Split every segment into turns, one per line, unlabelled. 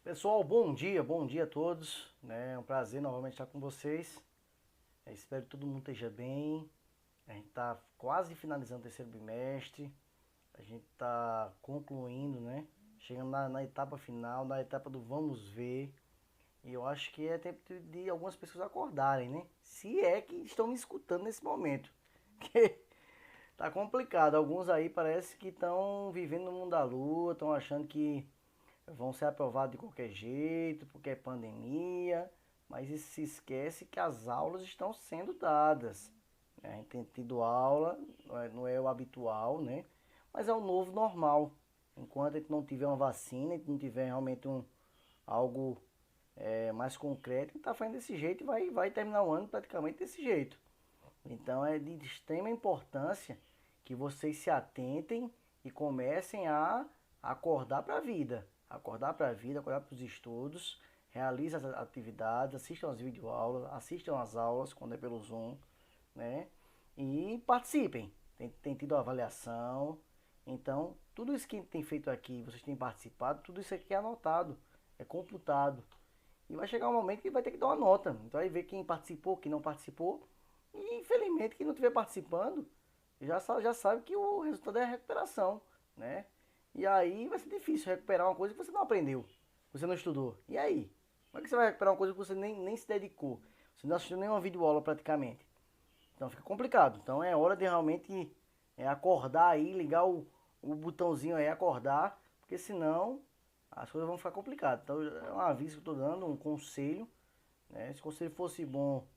Pessoal, bom dia a todos, né? É um prazer novamente estar com vocês. Espero que todo mundo esteja bem. A gente está quase finalizando o terceiro bimestre, a gente está concluindo, né? Chegando na etapa final, na etapa do vamos ver. E eu acho que é tempo de algumas pessoas acordarem, né? Se é que estão me escutando nesse momento. Porque tá complicado. Alguns aí parece que estão vivendo no mundo da lua, estão achando que vão ser aprovados de qualquer jeito, porque é pandemia, mas se esquece que as aulas estão sendo dadas. A gente tem tido aula, não é o habitual, né? Mas é o novo normal. Enquanto a gente não tiver uma vacina, a gente não tiver realmente algo mais concreto, a gente está fazendo desse jeito e vai terminar o ano praticamente desse jeito. Então é de extrema importância que vocês se atentem e comecem a acordar para a vida. Acordar para a vida, acordar para os estudos, realize as atividades, assistam as videoaulas, assistam as aulas quando é pelo Zoom, né? E participem. Tem tido avaliação. Então, tudo isso que tem feito aqui, vocês têm participado, tudo isso aqui é anotado, é computado. E vai chegar um momento que vai ter que dar uma nota. Então vai ver quem participou, quem não participou. E infelizmente quem não estiver participando já sabe que o resultado é a recuperação, né? E aí vai ser difícil recuperar uma coisa que você não aprendeu, que você não estudou. E aí? Como é que você vai recuperar uma coisa que você nem se dedicou? Você não assistiu nenhuma videoaula praticamente. Então fica complicado. Então é hora de realmente acordar aí, ligar o botãozinho aí, acordar, porque senão as coisas vão ficar complicadas. Então é um aviso que eu estou dando, um conselho, né? Se o conselho fosse bom,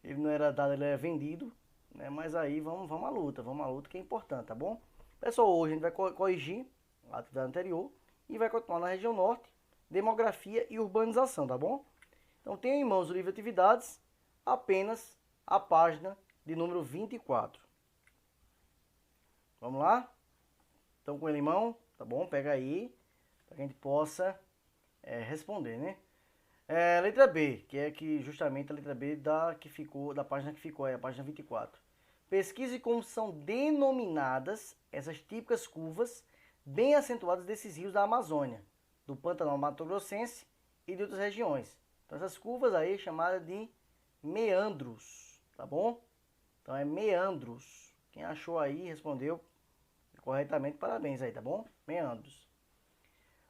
ele não era dado, ele era vendido, né? Mas aí vamos à luta que é importante, tá bom? Pessoal, hoje a gente vai corrigir a atividade anterior e vai continuar na região norte, demografia e urbanização, tá bom? Então tenha em mãos o livro de atividades, apenas a página de número 24. Vamos lá? Então com ele em mão, tá bom? Pega aí, para que a gente possa responder, né? Letra B, que justamente a letra B da página que ficou, a página 24. Pesquise como são denominadas essas típicas curvas bem acentuadas desses rios da Amazônia, do Pantanal Mato Grossense e de outras regiões. Então essas curvas aí chamadas de meandros, tá bom? Então é meandros. Quem achou aí respondeu corretamente, parabéns aí, tá bom? Meandros.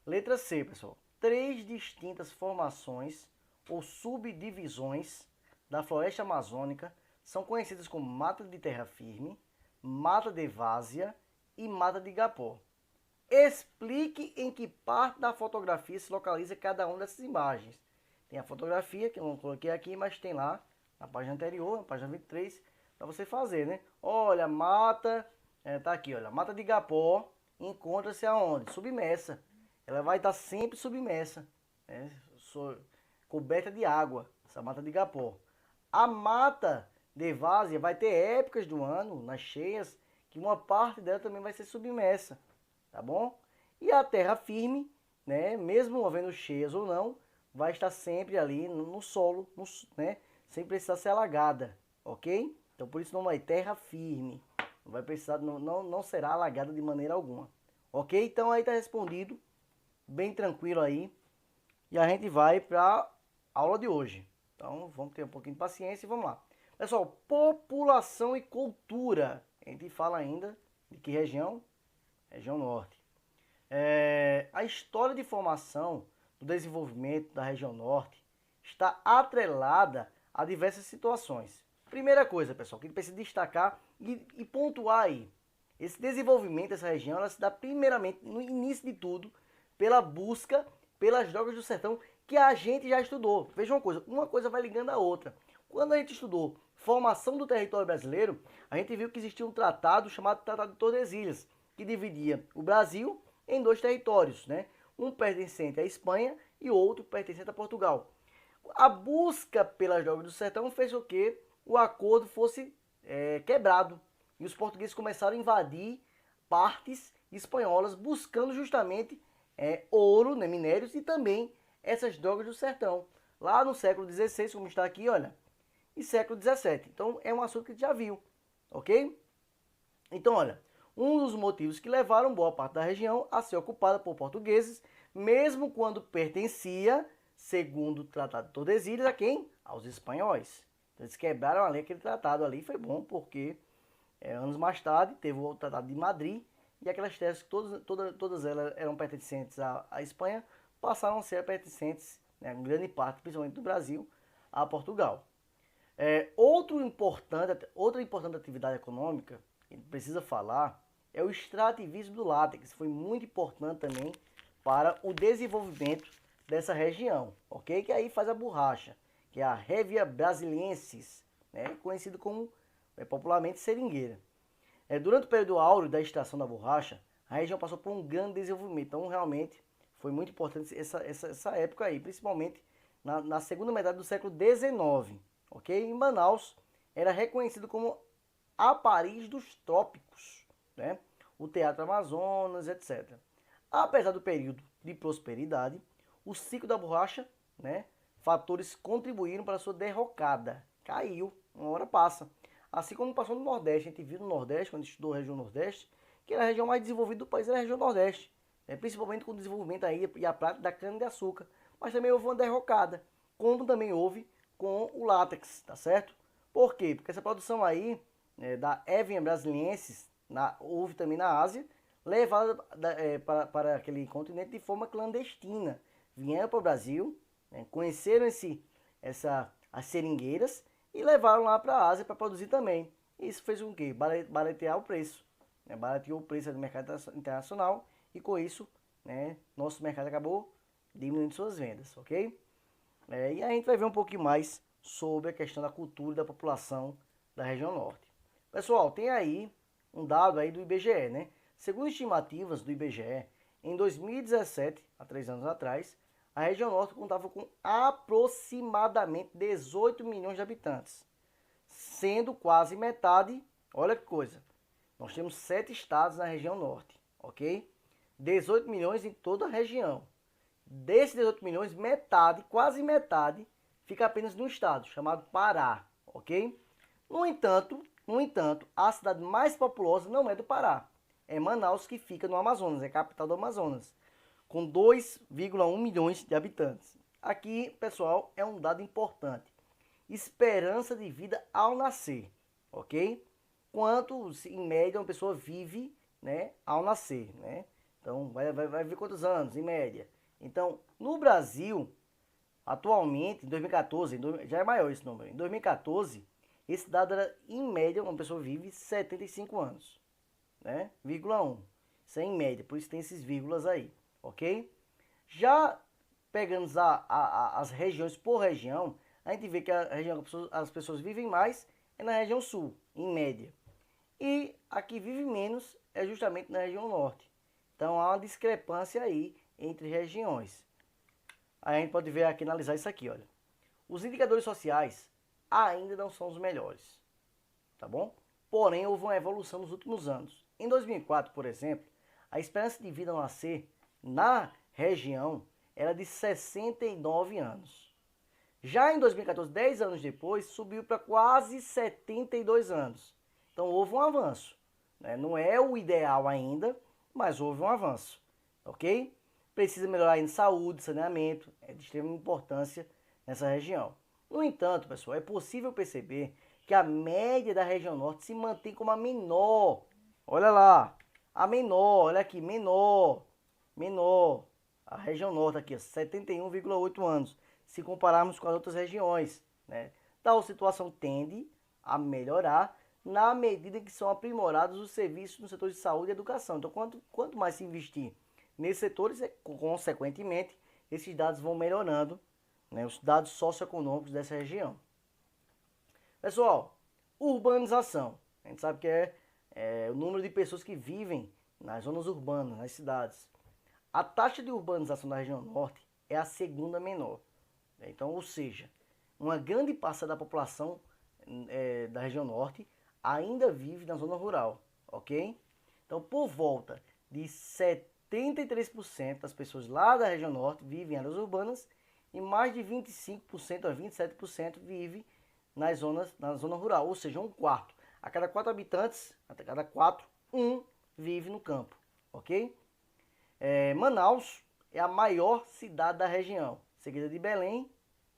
Letra C, pessoal. 3 distintas formações ou subdivisões da floresta amazônica são conhecidas como mata de terra firme, mata de várzea e mata de igapó. Explique em que parte da fotografia se localiza cada uma dessas imagens. Tem a fotografia, que eu não coloquei aqui, mas tem lá na página anterior, na página 23, para você fazer, né? Olha, mata, tá aqui, olha, mata de igapó encontra-se aonde? Submersa. Ela vai estar sempre submersa, né? Coberta de água, essa mata de igapó. A mata de várzea vai ter épocas do ano, nas cheias, que uma parte dela também vai ser submersa, tá bom? E a terra firme, né, mesmo havendo cheias ou não, vai estar sempre ali no solo, né, sem precisar ser alagada, ok? Então por isso não vai terra firme, não vai precisar, não será alagada de maneira alguma, ok? Então aí está respondido, bem tranquilo aí, e a gente vai para a aula de hoje. Então vamos ter um pouquinho de paciência e vamos lá. Pessoal, população e cultura. A gente fala ainda de que região? Região norte. A história de formação do desenvolvimento da região norte está atrelada a diversas situações. Primeira coisa, pessoal, que a gente precisa destacar e pontuar aí. Esse desenvolvimento dessa região, ela se dá primeiramente, no início de tudo, pela busca pelas drogas do sertão, que a gente já estudou. Veja uma coisa vai ligando a outra. Quando a gente estudou formação do território brasileiro, a gente viu que existia um tratado chamado Tratado de Tordesilhas, que dividia o Brasil em 2 territórios, né? Um pertencente à Espanha e outro pertencente a Portugal. A busca pelas drogas do sertão fez com que o acordo fosse quebrado e os portugueses começaram a invadir partes espanholas buscando justamente ouro, né, minérios e também essas drogas do sertão. Lá no século XVI, como está aqui, olha, e século XVII. Então é um assunto que a gente já viu, ok? Então, olha, um dos motivos que levaram boa parte da região a ser ocupada por portugueses, mesmo quando pertencia, segundo o Tratado de Tordesilhas, a quem? Aos espanhóis. Então, eles quebraram ali aquele tratado ali, foi bom, porque anos mais tarde teve o Tratado de Madrid, e aquelas terras que todas elas eram pertencentes à Espanha, passaram a ser pertencentes, né, em grande parte, principalmente do Brasil, a Portugal. Outra importante atividade econômica que a gente precisa falar é o extrativismo do látex. Foi muito importante também para o desenvolvimento dessa região, ok? Que aí faz a borracha, que é a Hevea brasiliensis, né? Conhecido como popularmente seringueira. Durante o período áureo da extração da borracha, a região passou por um grande desenvolvimento. Então, realmente, foi muito importante essa época aí, principalmente na segunda metade do século XIX. Ok? Em Manaus, era reconhecido como a Paris dos trópicos, né? O Teatro Amazonas, etc. Apesar do período de prosperidade, o ciclo da borracha, né? Fatores contribuíram para a sua derrocada. Caiu, uma hora passa. Assim como passou no Nordeste, a gente viu no Nordeste, quando estudou a região Nordeste, que era a região mais desenvolvida do país, era a região Nordeste. Principalmente com o desenvolvimento aí e a prática da cana-de-açúcar. Mas também houve uma derrocada, como também houve com o látex, tá certo? Por quê? Porque essa produção aí, da Hevea brasiliensis, houve também na Ásia, levada para aquele continente de forma clandestina. Vieram para o Brasil, conheceram as seringueiras e levaram lá para a Ásia para produzir também. Isso fez com que baratear o preço, barateou o preço do mercado internacional e com isso, nosso mercado acabou diminuindo suas vendas, ok? E a gente vai ver um pouquinho mais sobre a questão da cultura e da população da região norte. Pessoal, tem aí um dado aí do IBGE, né? Segundo estimativas do IBGE, em 2017, há 3 anos atrás, a região norte contava com aproximadamente 18 milhões de habitantes, sendo quase metade, olha que coisa, nós temos 7 estados na região norte, ok? 18 milhões em toda a região. Desses 18 milhões, metade, quase metade, fica apenas no estado, chamado Pará, ok? No entanto, a cidade mais populosa não é do Pará. É Manaus, que fica no Amazonas, é a capital do Amazonas, com 2,1 milhões de habitantes. Aqui, pessoal, é um dado importante. Esperança de vida ao nascer, ok? Quanto, em média, uma pessoa vive, né, ao nascer, né? Então, vai viver quantos anos, em média? Então, no Brasil, atualmente, em 2014, já é maior esse número, em 2014, esse dado era, em média, uma pessoa vive 75 anos, né? 1. Isso é em média, por isso tem esses vírgulas aí, ok? Já pegando as regiões por região, a gente vê que a região que as pessoas vivem mais é na região sul, em média. E a que vive menos é justamente na região norte. Então, há uma discrepância aí entre regiões. Aí a gente pode ver aqui, analisar isso aqui, olha. Os indicadores sociais ainda não são os melhores, tá bom? Porém, houve uma evolução nos últimos anos. Em 2004, por exemplo, a esperança de vida ao nascer na região era de 69 anos. Já em 2014, 10 anos depois, subiu para quase 72 anos. Então, houve um avanço, né? Não é o ideal ainda, mas houve um avanço, ok? Precisa melhorar em saúde, saneamento, é de extrema importância nessa região. No entanto, pessoal, é possível perceber que a média da região norte se mantém como a menor. Olha lá, a menor, olha aqui, menor. A região norte aqui, 71,8 anos, se compararmos com as outras regiões, né? Tal situação tende a melhorar na medida em que são aprimorados os serviços no setor de saúde e educação. Então, quanto mais se investir nesses setores, consequentemente, esses dados vão melhorando, né, os dados socioeconômicos dessa região. Pessoal, urbanização. A gente sabe que é o número de pessoas que vivem nas zonas urbanas, nas cidades. A taxa de urbanização da região norte é a segunda menor. Então, ou seja, uma grande parcela da população da região norte ainda vive na zona rural, ok? Então, por volta de 83% das pessoas lá da região norte vivem em áreas urbanas e mais de 25% a 27% vive na zona rural, ou seja, um quarto. A cada 4 habitantes, a cada 4, um vive no campo, ok? Manaus é a maior cidade da região, seguida de Belém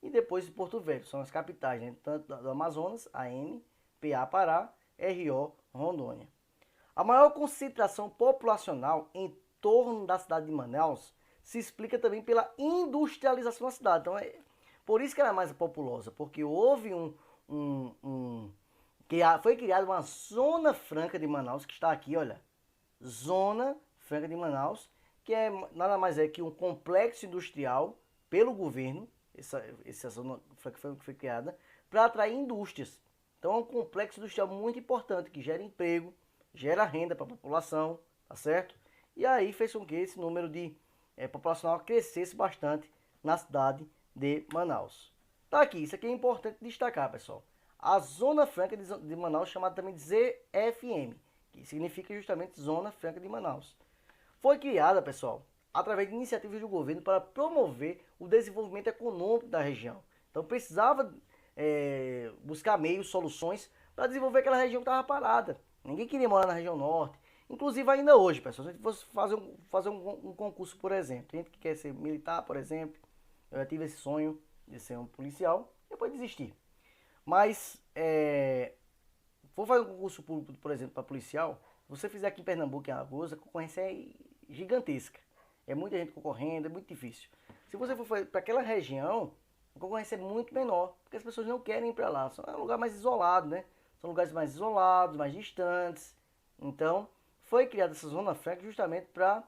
e depois de Porto Velho. São as capitais, né? Tanto do Amazonas, AM, PA Pará, RO, Rondônia. A maior concentração populacional em torno da cidade de Manaus se explica também pela industrialização da cidade. Então, por isso que ela é mais populosa, porque houve foi criada uma Zona Franca de Manaus, que está aqui, olha, Zona Franca de Manaus, que é nada mais é que um complexo industrial pelo governo, essa Zona Franca foi criada, para atrair indústrias. Então é um complexo industrial muito importante, que gera emprego, gera renda para a população, tá certo? E aí fez com que esse número de populacional crescesse bastante na cidade de Manaus. Tá aqui, isso aqui é importante destacar, pessoal. A Zona Franca de Manaus, chamada também de ZFM, que significa justamente Zona Franca de Manaus. Foi criada, pessoal, através de iniciativas do governo para promover o desenvolvimento econômico da região. Então precisava buscar meios, soluções para desenvolver aquela região que estava parada. Ninguém queria morar na região norte. Inclusive ainda hoje, pessoal, se a gente fosse fazer um concurso, por exemplo, gente que quer ser militar, por exemplo, eu já tive esse sonho de ser um policial, depois desistir. Mas, for fazer um concurso público, por exemplo, para policial, se você fizer aqui em Pernambuco, em Alagoas, a concorrência é gigantesca. É muita gente concorrendo, é muito difícil. Se você for para aquela região, a concorrência é muito menor, porque as pessoas não querem ir para lá. É um lugar mais isolado, né? São lugares mais isolados, mais distantes. Então, foi criada essa Zona Franca justamente para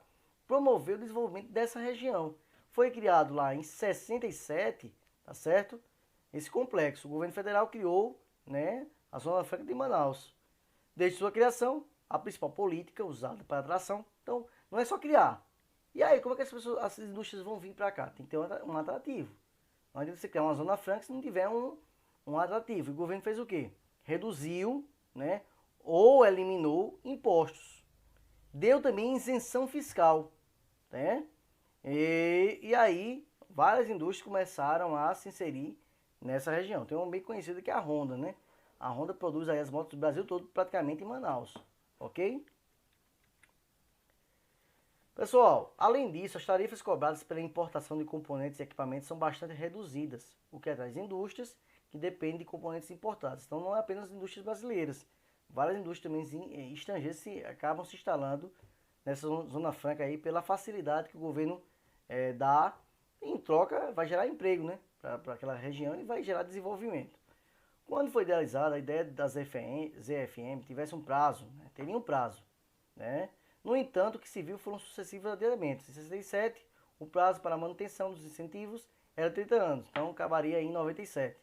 promover o desenvolvimento dessa região. Foi criado lá em 67, tá certo? Esse complexo. O governo federal criou, né, a Zona Franca de Manaus. Desde sua criação, a principal política usada para atração. Então, não é só criar. E aí, como é que as indústrias vão vir para cá? Tem que ter um atrativo. Não adianta você criar uma Zona Franca se não tiver um atrativo. E o governo fez o quê? Reduziu, né, ou eliminou impostos. Deu também isenção fiscal, né? E aí, várias indústrias começaram a se inserir nessa região. Tem uma bem conhecida que é a Honda, né? A Honda produz aí as motos do Brasil todo praticamente em Manaus, ok? Pessoal, além disso, as tarifas cobradas pela importação de componentes e equipamentos são bastante reduzidas, o que atrai indústrias que dependem de componentes importados. Então não é apenas indústrias brasileiras, várias indústrias também estrangeiras acabam se instalando nessa Zona Franca aí pela facilidade que o governo dá. Em troca vai gerar emprego, né, para aquela região e vai gerar desenvolvimento. Quando foi idealizada a ideia da ZFM tivesse um prazo, né, teria um prazo, né? No entanto, o que se viu foram sucessivos adiamentos. Em 67, o prazo para a manutenção dos incentivos era 30 anos, então acabaria em 97.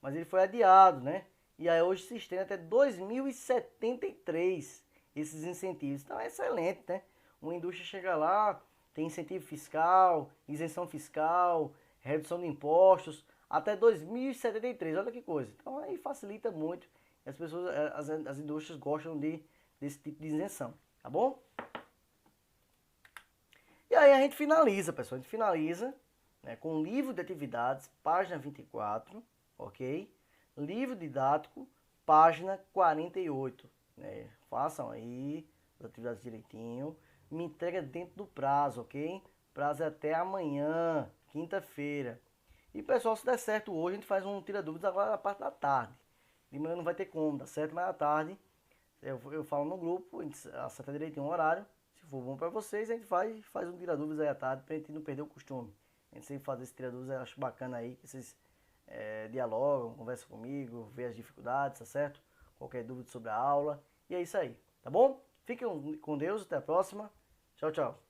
Mas ele foi adiado, né? E aí hoje se estende até 2073 esses incentivos. Então é excelente, né? Uma indústria chega lá, tem incentivo fiscal, isenção fiscal, redução de impostos, até 2073. Olha que coisa. Então aí facilita muito. As pessoas, as indústrias gostam desse tipo de isenção, tá bom? E aí a gente finaliza, pessoal. A gente finaliza, né, com o livro de atividades, página 24, ok? Livro didático, página 48. Né? Façam aí as atividades direitinho. Me entrega dentro do prazo, ok? Prazo é até amanhã, quinta-feira. E pessoal, se der certo hoje, a gente faz um tira-dúvidas agora na parte da tarde. De manhã não vai ter como, tá certo? Mas à tarde eu falo no grupo, a gente acerta direitinho o horário. Se for bom para vocês, a gente faz um tira-dúvidas aí à tarde pra gente não perder o costume. A gente sempre faz esse tira-dúvidas, eu acho bacana aí que vocês dialogam, conversam comigo, vê as dificuldades, tá certo? Qualquer dúvida sobre a aula. E é isso aí, tá bom? Fiquem com Deus, até a próxima. Tchau, tchau.